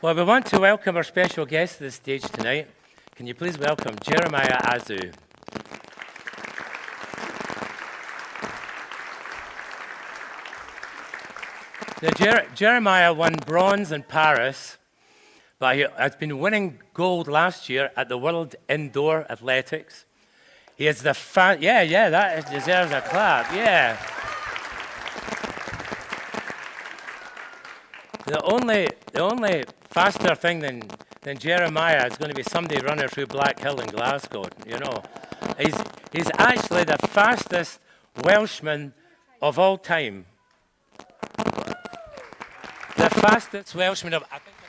Well, we want to welcome our special guest to the stage tonight. Can you please welcome Jeremiah Azu? Now, Jeremiah won bronze in Paris, but he has been winning gold last year at the World Indoor Athletics. He is the that deserves a clap, yeah. The only faster thing than Jeremiah is going to be somebody running through Black Hill in Glasgow, you know. He's actually the fastest Welshman of all time. The fastest Welshman of... I think I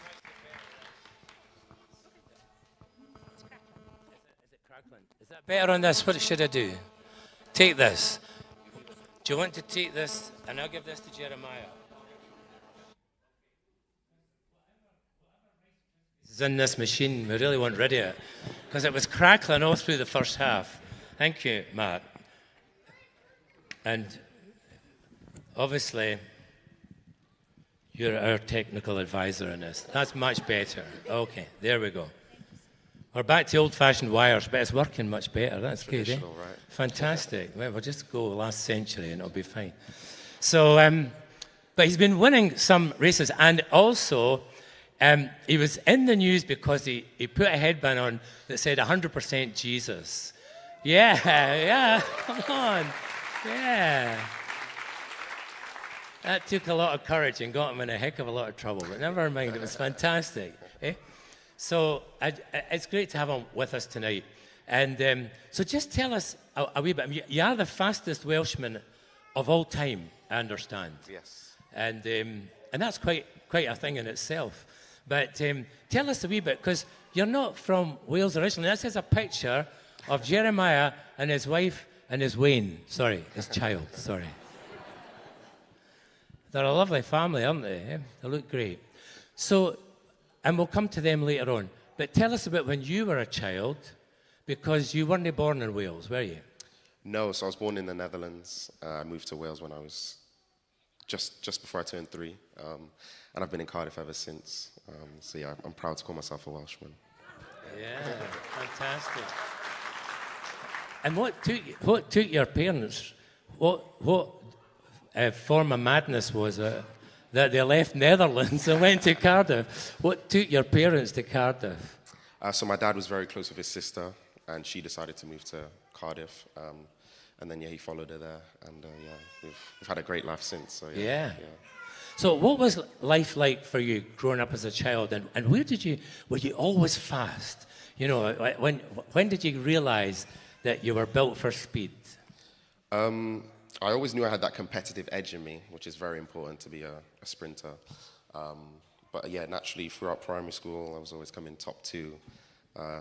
might be better. Is it crackling? Is that better on this? What should I do? Take this. Do you want to take this? And I'll give this to Jeremiah. In this machine, we really want rid of it because it was crackling all through the first half. Thank you, Matt. And obviously, you're our technical advisor in this. That's much better. Okay, there we go. We're back to old-fashioned wires, but it's working much better. That's good, eh? Right? Fantastic. Well, we'll just go last century and it'll be fine. So, but he's been winning some races, and also he was in the news because he put a headband on that said 100% Jesus. Yeah, come on. Yeah. That took a lot of courage and got him in a heck of a lot of trouble, but never mind, it was fantastic. Eh? So it's great to have him with us tonight. And so just tell us a wee bit. You are the fastest Welshman of all time, I understand. Yes. And that's quite a thing in itself. But tell us a wee bit, because you're not from Wales originally. This is a picture of Jeremiah and his wife and his child. They're a lovely family, aren't they? Eh? They look great. So, and we'll come to them later on. But tell us about when you were a child, because you weren't born in Wales, were you? No, so I was born in the Netherlands. I moved to Wales when I was just before I turned 3. And I've been in Cardiff ever since. So yeah, I'm proud to call myself a Welshman. Yeah, fantastic. And what took your parents? What form of madness was it that they left Netherlands and went to Cardiff? What took your parents to Cardiff? So my dad was very close with his sister, and she decided to move to Cardiff. And then he followed her there, and we've had a great life since. So yeah. So what was life like for you growing up as a child, and were you always fast? You know, when did you realize that you were built for speed? I always knew I had that competitive edge in me, which is very important to be a sprinter. But yeah, naturally throughout primary school, I was always coming top 2.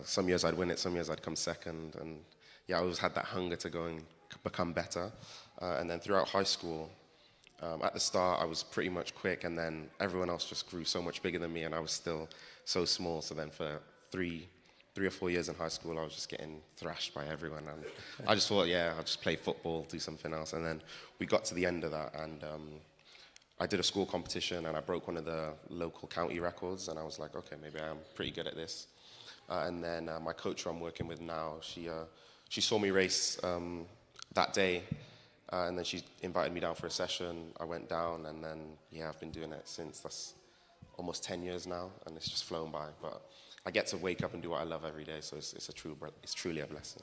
Some years I'd win it, some years I'd come second, and yeah, I always had that hunger to go and become better. And then throughout high school, at the start, I was pretty much quick, and then everyone else just grew so much bigger than me, and I was still so small. So then for 3 or 4 years in high school, I was just getting thrashed by everyone. And I just thought, I'll just play football, do something else. And then we got to the end of that, and I did a school competition, and I broke one of the local county records, and I was like, okay, maybe I'm pretty good at this. And then my coach who I'm working with now, she saw me race that day, and then she invited me down for a session. I went down, and then, I've been doing it since. That's almost 10 years now, and it's just flown by. But I get to wake up and do what I love every day, so it's truly a blessing.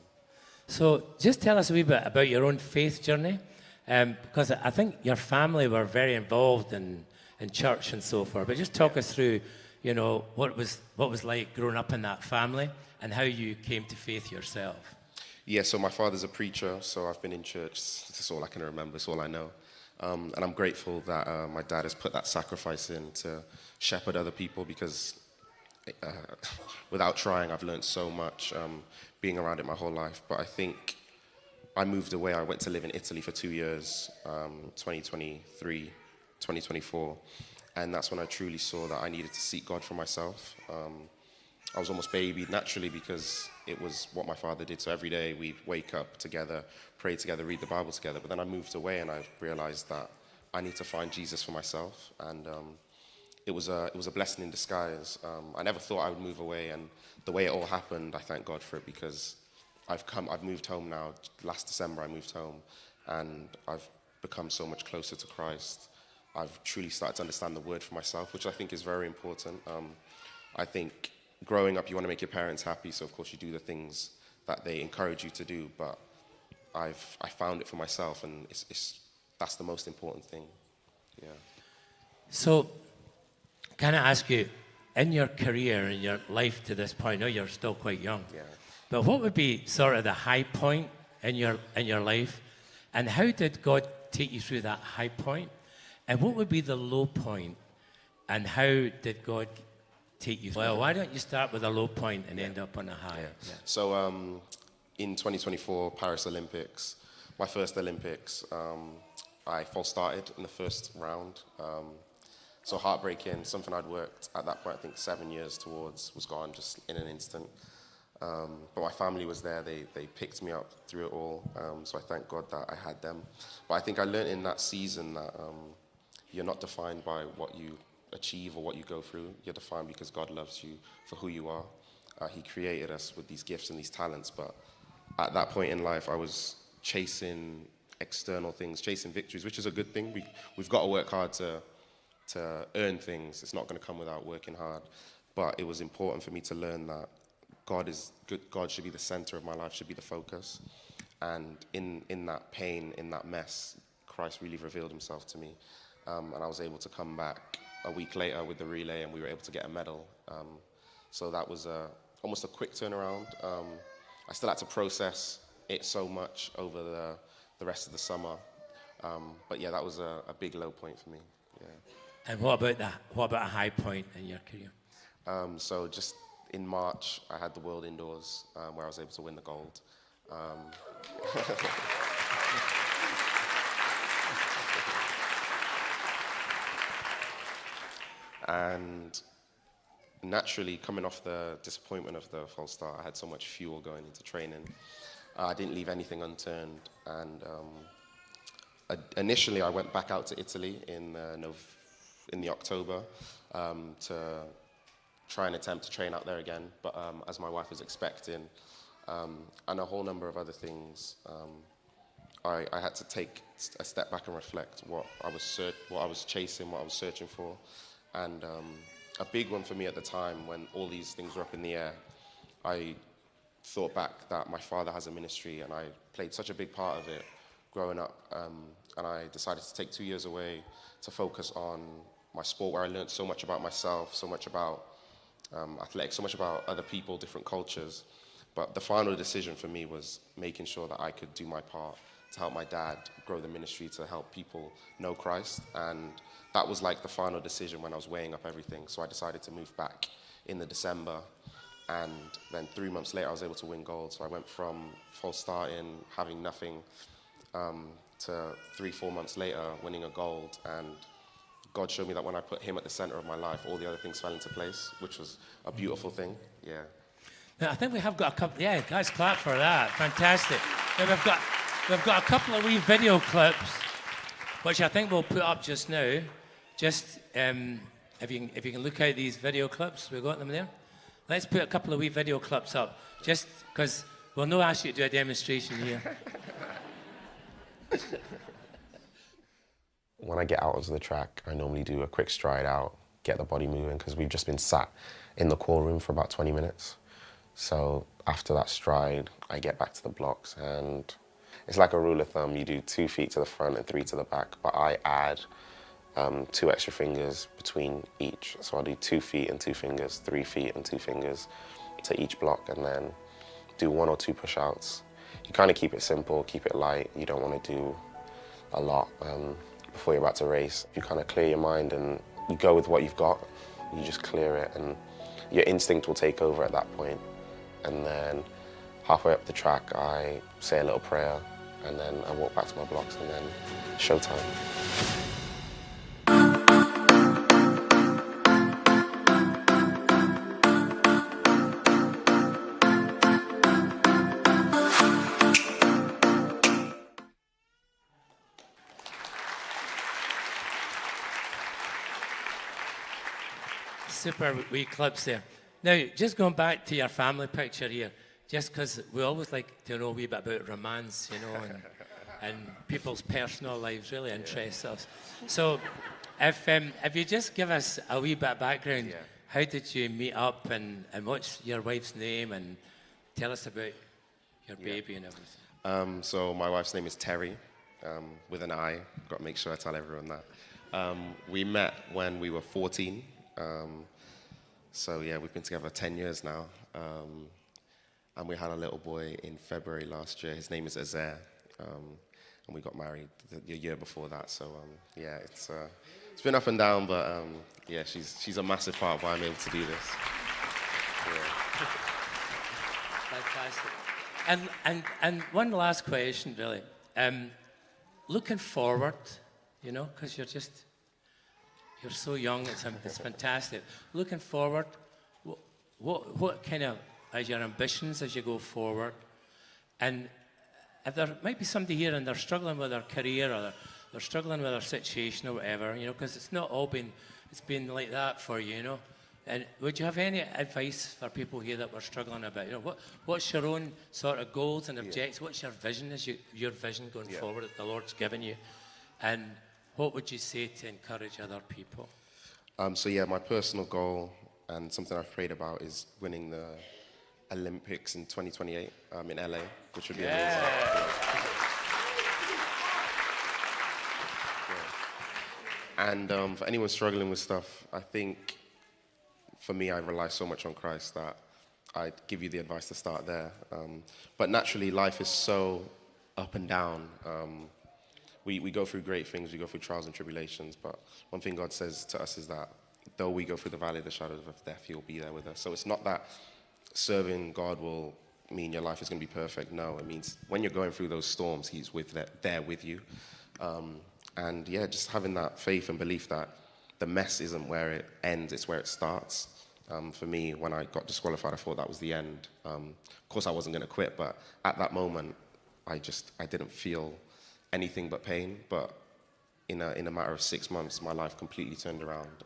So just tell us a wee bit about your own faith journey, because I think your family were very involved in church and so forth. But just talk us through, what was like growing up in that family and how you came to faith yourself. Yeah, so my father's a preacher, so I've been in church. That's all I can remember. It's all I know. And I'm grateful that my dad has put that sacrifice in to shepherd other people, because without trying, I've learned so much being around it my whole life. But I think I moved away. I went to live in Italy for 2 years, 2023, 2024. And that's when I truly saw that I needed to seek God for myself. I was almost babied naturally because it was what my father did. So every day we'd wake up together, pray together, read the Bible together. But then I moved away and I realized that I need to find Jesus for myself. And it was a blessing in disguise. I never thought I would move away, and the way it all happened, I thank God for it, because I've moved home now. Last December I moved home, and I've become so much closer to Christ. I've truly started to understand the word for myself, which I think is very important. I think growing up, you want to make your parents happy, so of course you do the things that they encourage you to do, but I found it for myself, and that's the most important thing. Yeah. So, can I ask you, in your career, in your life to this point, I know you're still quite young, Yeah. but what would be sort of the high point in your life, and how did God take you through that high point? And what would be the low point, and how did God take you through? Well, why don't you start with a low point and end up on a high? Yeah. So in 2024 Paris Olympics, my first Olympics, I false started in the first round. So heartbreaking, something I'd worked at that point, I think 7 years towards, was gone just in an instant. But my family was there, they picked me up through it all, so I thank God that I had them. But I think I learned in that season that you're not defined by what you achieve or what you go through. You're defined because God loves you for who you are. He created us with these gifts and these talents, but at that point in life, I was chasing external things, chasing victories, which is a good thing. We've got to work hard to earn things. It's not going to come without working hard. But it was important for me to learn that God is good. God should be the center of my life, should be the focus. And in that pain, in that mess, Christ really revealed himself to me. And I was able to come back a week later with the relay, and we were able to get a medal. So that was almost a quick turnaround. I still had to process it so much over the rest of the summer. But yeah, that was a big low point for me. Yeah. And what about a high point in your career? So just in March, I had the World Indoors, where I was able to win the gold. And naturally, coming off the disappointment of the false start, I had so much fuel going into training. I didn't leave anything unturned. And initially, I went back out to Italy in the October to try and attempt to train out there again. But as my wife was expecting, and a whole number of other things, I had to take a step back and reflect what I was chasing, what I was searching for. And a big one for me at the time, when all these things were up in the air, I thought back that my father has a ministry, and I played such a big part of it growing up. And I decided to take 2 years away to focus on my sport, where I learned so much about myself, so much about athletics, so much about other people, different cultures. But the final decision for me was making sure that I could do my part to help my dad grow the ministry, to help people know Christ. And that was like the final decision when I was weighing up everything. So I decided to move back in the December. And then 3 months later, I was able to win gold. So I went from false starting, having nothing, to 3-4 months later, winning a gold. And God showed me that when I put him at the center of my life, all the other things fell into place, which was a beautiful thing. Yeah. Now, I think we have got a couple. Yeah, guys, clap for that. Fantastic. Now, we've got a couple of wee video clips, which I think we'll put up just now. Just if you can look out these video clips, we've got them there. Let's put a couple of wee video clips up, just because we'll not ask you to do a demonstration here. When I get out onto the track, I normally do a quick stride out, get the body moving, because we've just been sat in the core room for about 20 minutes. So after that stride, I get back to the blocks, and it's like a rule of thumb. You do 2 feet to the front and 3 to the back, but I add 2 extra fingers between each. So I'll do 2 feet and 2 fingers, 3 feet and 2 fingers to each block, and then do 1 or 2 push-outs. You kind of keep it simple, keep it light. You don't want to do a lot before you're about to race. You kind of clear your mind and you go with what you've got. You just clear it, and your instinct will take over at that point. And then halfway up the track, I say a little prayer, and then I walk back to my blocks, and then showtime. super wee clips there. Now, just going back to your family picture here, just because we always like to know a wee bit about romance, and people's personal lives really interest us. So, if you just give us a wee bit of background, how did you meet up, and what's your wife's name, and tell us about your baby and everything. So my wife's name is Terry, with an I. Got to make sure I tell everyone that. We met when we were 14. So yeah, we've been together 10 years now. And we had a little boy in February last year. His name is Azair. And we got married the year before that. So yeah, it's been up and down, but yeah, she's a massive part of why I'm able to do this. Yeah. Fantastic. And one last question, really. Looking forward, because you're so young, it's fantastic. Looking forward, what kind of are your ambitions as you go forward? And if there might be somebody here and they're struggling with their career, or they're struggling with their situation or whatever, because it's not all it's been like that for you, And would you have any advice for people here that were struggling a bit? What's your own sort of goals and objectives? What's your vision? Your vision going forward that the Lord's given you? And what would you say to encourage other people? So yeah, my personal goal and something I've prayed about is winning the Olympics in 2028 in LA, which would be amazing. Yeah. And for anyone struggling with stuff, I think for me, I rely so much on Christ that I'd give you the advice to start there. But naturally, life is so up and down. We go through great things, we go through trials and tribulations, but one thing God says to us is that though we go through the valley of the shadows of death, He'll be there with us. So it's not that serving God will mean your life is going to be perfect. No, it means when you're going through those storms, He's there with you. And yeah, just having that faith and belief that the mess isn't where it ends, it's where it starts. For me, when I got disqualified, I thought that was the end. Of course, I wasn't going to quit, but at that moment, I didn't feel anything but pain. But in a matter of 6 months, my life completely turned around.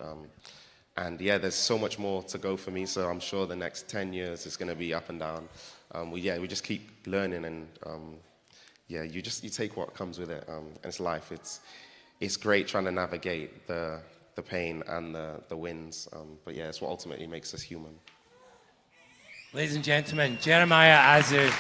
And yeah, there's so much more to go for me, so I'm sure the next 10 years is going to be up and down. We just keep learning, and you take what comes with it. And it's life. It's great trying to navigate the pain and the wins, but yeah, it's what ultimately makes us human. Ladies and gentlemen, Jeremiah Azu.